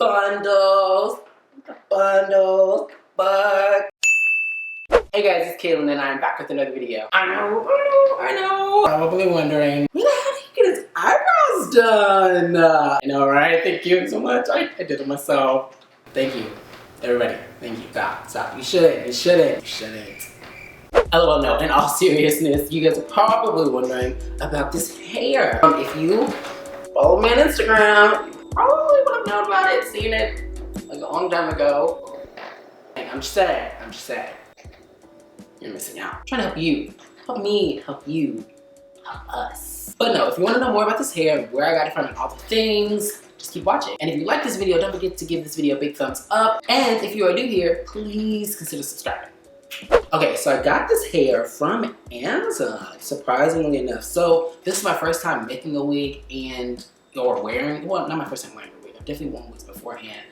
Bundles. Bundles. But hey guys, it's Kaelin and I'm back with another video. I know. Probably wondering, how do you get his eyebrows done? I know, right? Thank you so much. I did it myself. Thank you, everybody. Thank you. Stop. You shouldn't. LOL, no, in all seriousness, you guys are probably wondering about this hair. If you follow me on Instagram, you probably would have known about it, seen it like a long time ago. I'm just saying. You're missing out. I'm trying to help you. Help me, help you, help us. But no, if you want to know more about this hair, where I got it from and all the things, just keep watching. And if you like this video, don't forget to give this video a big thumbs up. And if you are new here, please consider subscribing. Okay, so I got this hair from Amazon, surprisingly enough. So this is my first time making a wig or wearing, well, not my first time wearing a wig. I've definitely worn wigs beforehand.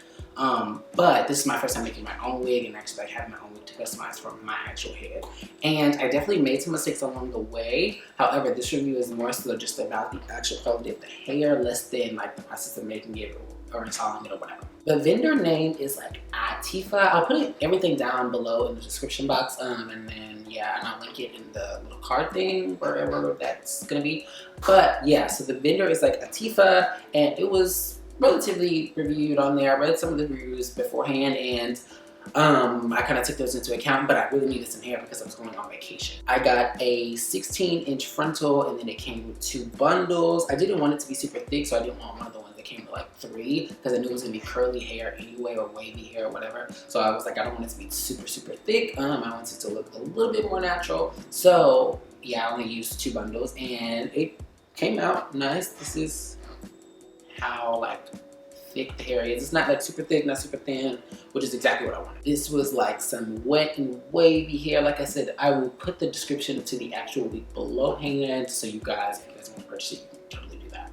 But this is my first time making my own wig and actually having my own wig to customize for my actual head. And I definitely made some mistakes along the way. However, this review is more so just about the actual quality of the hair, less than like the process of making it or installing it or whatever. The vendor name is like Atifa. I'll put everything down below in the description box, and then yeah, and I'll link it in the little card thing, wherever that's gonna be. But yeah, so the vendor is like Atifa, and it was relatively reviewed on there. I read some of the reviews beforehand, and I kind of took those into account, but I really needed some hair because I was going on vacation. I got a 16-inch frontal, and then it came with 2 bundles. I didn't want it to be super thick, so I didn't want one of the ones that came with like 3, because I knew it was gonna be curly hair anyway, or wavy hair or whatever. So I was like, I don't want it to be super thick. I want it to look a little bit more natural. So yeah, I only used 2 bundles, and it came out nice. This is how like thick the hair is. It's not like super thick, not super thin, which is exactly what I wanted. This was like some wet and wavy hair. Like I said, I will put the description to the actual wig below hand, so you guys, if you guys want to purchase it, you can totally do that.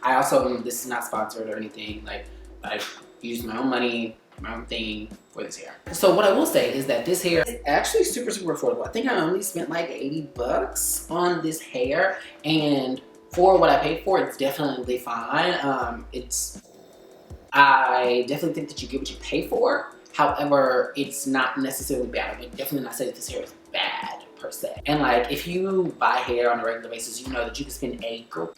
I also, this is not sponsored or anything. Like, I used my own money, my own thing for this hair. So what I will say is that this hair is actually super affordable. I think I only spent like 80 bucks on this hair, and for what I paid for, it's definitely fine. I definitely think that you get what you pay for. However, it's not necessarily bad. I would definitely not say that this hair is bad per se. And like, if you buy hair on a regular basis, you know that you can spend a grip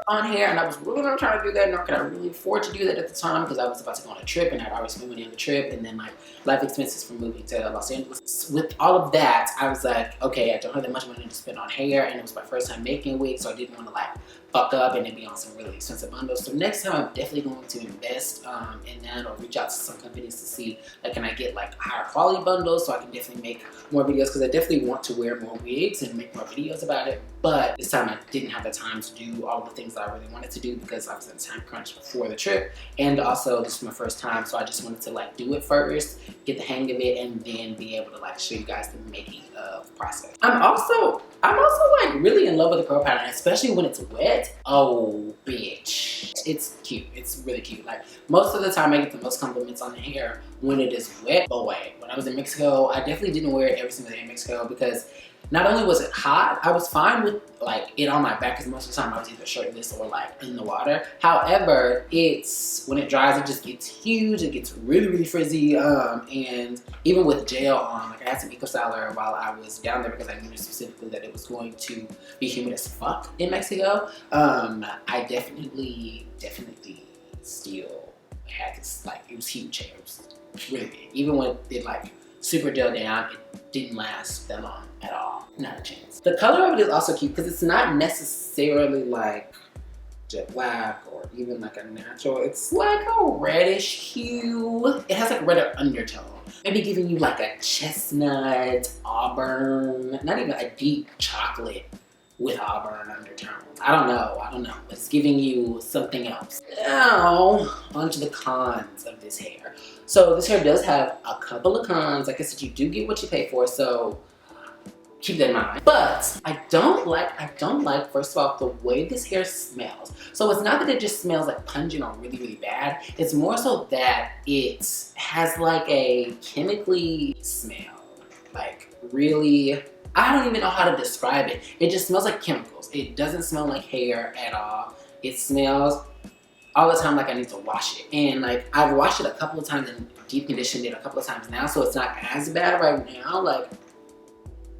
on hair, and I was really not trying to do that, nor could I really afford to do that at the time, because I was about to go on a trip and I'd already spent money on the trip, and then like life expenses from moving to Los Angeles. With all of that, I was like, okay, I don't have that much money to spend on hair, and it was my first time making a wig, so I didn't want to like fuck up and then be on some really expensive bundles. So next time I'm definitely going to invest in that, or reach out to some companies to see like, can I get like higher quality bundles so I can definitely make more videos, because I definitely want to wear more wigs and make more videos about it. But this time I didn't have the time to do all the things that I really wanted to do, because I was in time crunch before the trip, and also this was my first time, so I just wanted to like do it first, get the hang of it, and then be able to like show you guys the making of process. I'm also like really in love with the curl pattern, especially when it's wet. Oh bitch, it's cute. It's really cute. Like, most of the time I get the most compliments on the hair when it is wet. But wait, when I was in Mexico, I definitely didn't wear it every single day in Mexico, because not only was it hot, I was fine with like it on my back, because most of the time I was either shirtless or like in the water. However, when it dries, it just gets huge. It gets really frizzy, and even with gel on, like I had some eco styler while I was down there, because I knew specifically that it was going to be humid as fuck in Mexico. I definitely still had this, like, it was huge hair. It was really big. Even when it like super gel down, it didn't last that long at all. Not a chance. The color of it is also cute, because it's not necessarily like jet black or even like a natural. It's like a reddish hue. It has like a redder undertone, maybe giving you like a chestnut, auburn, not even a deep chocolate with auburn undertones. I don't know. It's giving you something else. Now, onto the cons of this hair. So this hair does have a couple of cons. Like I said, you do get what you pay for, so keep that in mind. But I don't like, first of all, the way this hair smells. So it's not that it just smells like pungent or really bad. It's more so that it has like a chemically smell. Like, really, I don't even know how to describe it. It just smells like chemicals. It doesn't smell like hair at all. It smells all the time like I need to wash it. And like I've washed it a couple of times and deep conditioned it a couple of times now, so it's not as bad right now. Like,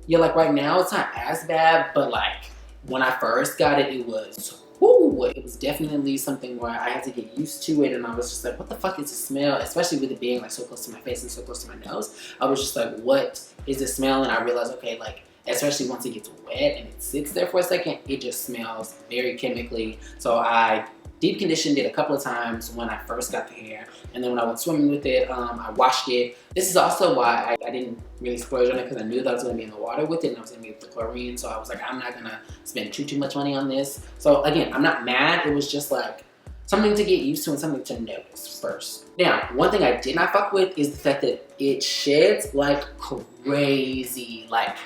yeah, like right now it's not as bad, but like when I first got it, it was, whoo, it was definitely something where I had to get used to it, and I was just like, what the fuck is the smell? Especially with it being like so close to my face and so close to my nose. I was just like, what is the smell? And I realized, okay, like, especially once it gets wet and it sits there for a second, it just smells very chemically. So I deep conditioned it a couple of times when I first got the hair, and then when I went swimming with it, I washed it. This is also why I didn't really splurge on it, because I knew that I was going to be in the water with it and I was going to be with the chlorine, so I was like, I'm not going to spend too much money on this. So again, I'm not mad, it was just like something to get used to and something to notice first. Now, one thing I did not fuck with is the fact that it sheds like crazy. Like,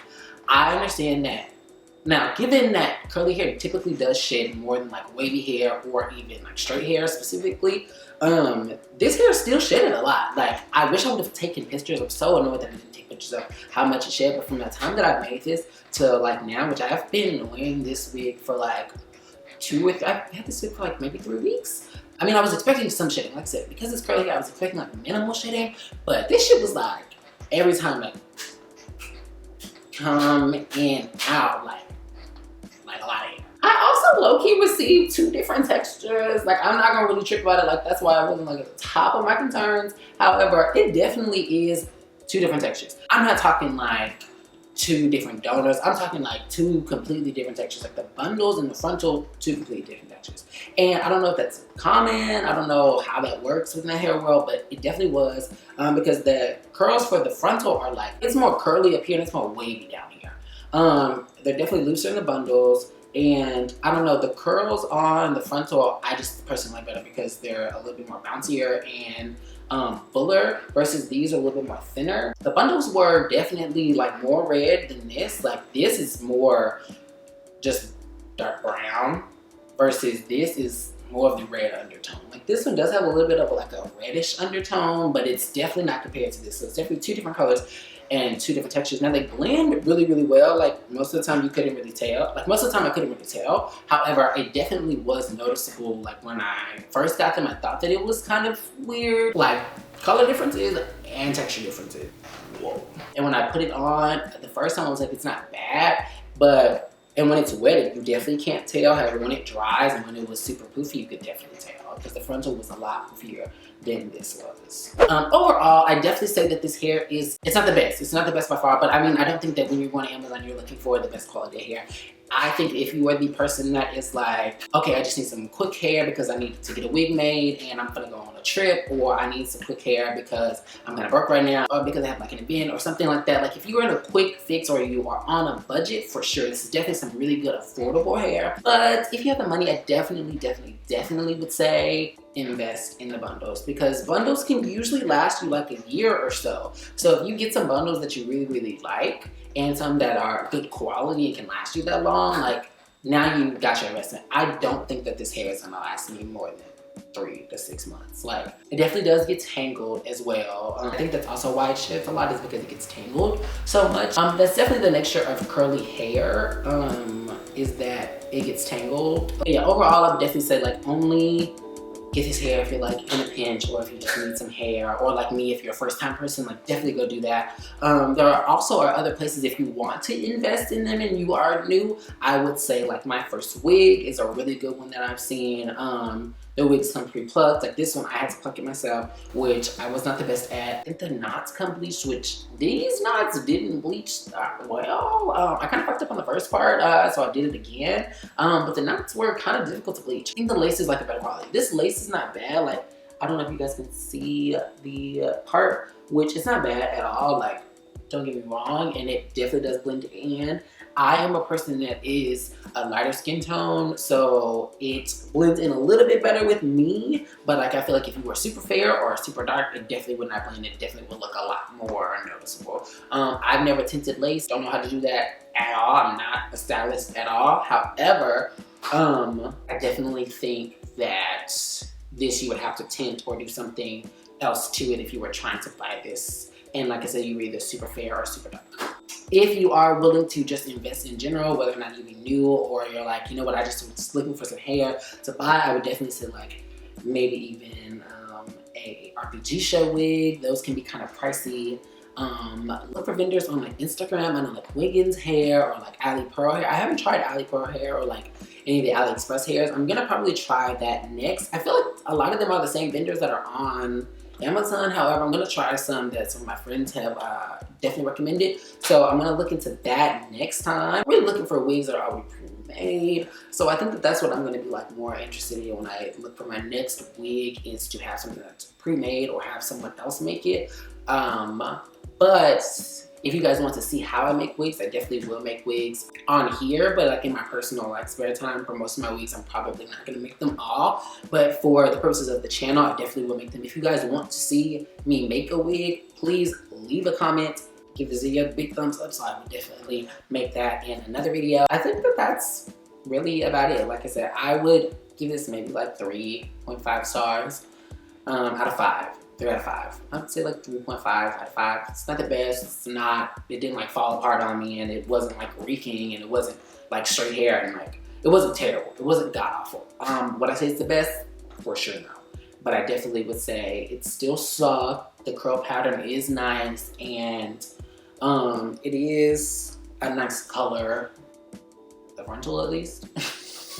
I understand that. Now, given that curly hair typically does shed more than like wavy hair or even like straight hair specifically, this hair still shedded a lot. Like, I wish I would have taken pictures. I'm so annoyed that I didn't take pictures of how much it shed. But from the time that I made this to like now, which I have been wearing this wig for like I've had this wig for like maybe 3 weeks. I mean, I was expecting some shedding. Like I said, because it's curly hair, I was expecting like minimal shedding. But this shit was like every time like come in out like a lot of hair. I also low-key received 2 different textures. Like, I'm not gonna really trip about it. Like, that's why I wasn't like at the top of my concerns. However, it definitely is 2 different textures. I'm not talking like 2 different donors. I'm talking like 2 completely different textures. Like the bundles and the frontal, 2 completely different textures. And I don't know if that's common. I don't know how that works within the hair world, but it definitely was, because the curls for the frontal are like, it's more curly up here and it's more wavy down here. They're definitely looser in the bundles, and I don't know, the curls on the frontal I just personally like better because they're a little bit more bouncier and fuller, versus these are a little bit more thinner. The bundles were definitely like more red than this. Like, this is more just dark brown versus this is more of the red undertone. Like, this one does have a little bit of like a reddish undertone, but it's definitely not compared to this. So it's definitely 2 different colors and 2 different textures. Now, they blend really, really well. Like, most of the time you couldn't really tell. Like, most of the time I couldn't really tell. However, it definitely was noticeable. Like, when I first got them, I thought that it was kind of weird. Like, color differences and texture differences. Whoa. And when I put it on, the first time I was like, it's not bad, but, and when it's wet, you definitely can't tell. However, when it dries and when it was super poofy, you could definitely tell, because the frontal was a lot poofier than this was. Overall, I definitely say that this hair is, it's not the best. It's not the best by far, but I mean, I don't think that when you're going to Amazon, you're looking for the best quality of hair. I think if you are the person that is like, okay, I just need some quick hair because I need to get a wig made and I'm gonna go on a trip, or I need some quick hair because I'm gonna work right now, or because I have like an event or something like that. Like, if you're in a quick fix or you are on a budget, for sure, this is definitely some really good affordable hair. But if you have the money, I definitely would say invest in the bundles, because bundles can usually last you like a year or so. So if you get some bundles that you really, really like, and some that are good quality and can last you that long, like, now you got your investment. I don't think that this hair is gonna last me more than 3 to 6 months. Like, it definitely does get tangled as well. I think that's also why it sheds a lot, is because it gets tangled so much. That's definitely the next year of curly hair, is that it gets tangled. But yeah, overall, I would definitely say like only get this hair if you're like in a pinch, or if you just need some hair, or like me, if you're a first time person, like definitely go do that. There are also other places if you want to invest in them and you are new. I would say like My First Wig is a really good one that I've seen. The wigs come pre-plucked. Like, this one I had to pluck it myself, which I was not the best at. I think the knots come bleached, which these knots didn't bleach well. I kind of fucked up on the first part, so I did it again. But the knots were kind of difficult to bleach. I think the lace is like a better quality. This lace is not bad. Like, I don't know if you guys can see the part, which is not bad at all. Like, don't get me wrong, and it definitely does blend in. I am a person that is a lighter skin tone, so it blends in a little bit better with me, but like, I feel like if you were super fair or super dark, it definitely would not blend. It definitely would look a lot more noticeable. I've never tinted lace, don't know how to do that at all. I'm not a stylist at all. However, I definitely think that this you would have to tint or do something else to it if you were trying to buy this. And like I said, you were either super fair or super dark. If you are willing to just invest in general, whether or not you're new, or you're like, you know what, I just was looking for some hair to buy, I would definitely say like, maybe even a RPG show wig. Those can be kind of pricey. Look for vendors on like Instagram. I know like Wiggins hair or like Ali Pearl hair. I haven't tried Ali Pearl hair or like any of the AliExpress hairs. I'm gonna probably try that next. I feel like a lot of them are the same vendors that are on Amazon. However, I'm gonna try some that some of my friends have definitely recommended. So I'm gonna look into that next time. I'm really looking for wigs that are already pre-made. So I think that that's what I'm gonna be like more interested in when I look for my next wig, is to have something that's pre-made or have someone else make it. But if you guys want to see how I make wigs, I definitely will make wigs on here. But like in my personal like spare time for most of my wigs, I'm probably not gonna make them all. But for the purposes of the channel, I definitely will make them. If you guys want to see me make a wig, please leave a comment. Give this video a big thumbs up, so I will definitely make that in another video. I think that that's really about it. Like I said, I would give this maybe like 3.5 stars out of 5. 3 out of 5. I would say like 3.5 out of 5. It's not the best. It's not, it didn't like fall apart on me, and it wasn't like reeking, and it wasn't like straight hair, and like, it wasn't terrible. It wasn't god awful. Would I say it's the best? For sure no. But I definitely would say it's still soft. The curl pattern is nice, and it is a nice color. The frontal at least.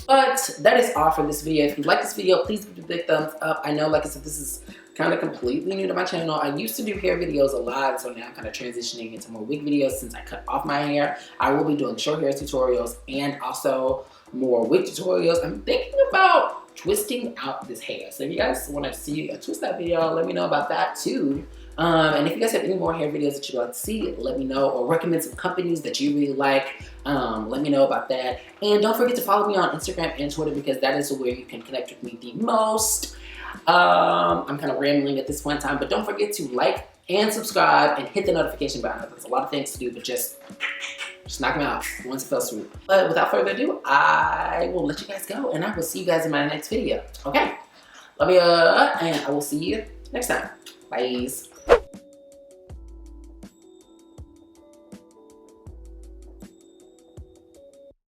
But that is all for this video. If you like this video, please give it a big thumbs up. I know, like I said, this is kind of completely new to my channel. I used to do hair videos a lot, so now I'm kind of transitioning into more wig videos since I cut off my hair. I will be doing short hair tutorials and also more wig tutorials. I'm thinking about twisting out this hair. So if you guys want to see a twist out video, let me know about that too. And if you guys have any more hair videos that you'd like to see, let me know, or recommend some companies that you really like. Let me know about that. And don't forget to follow me on Instagram and Twitter, because that is where you can connect with me the most. I'm kind of rambling at this point in time, but don't forget to like and subscribe and hit the notification button. There's a lot of things to do, but just knock them out once it feels swoop. But without further ado, I will let you guys go, and I will see you guys in my next video. Okay? Love ya, and I will see you next time. Bye.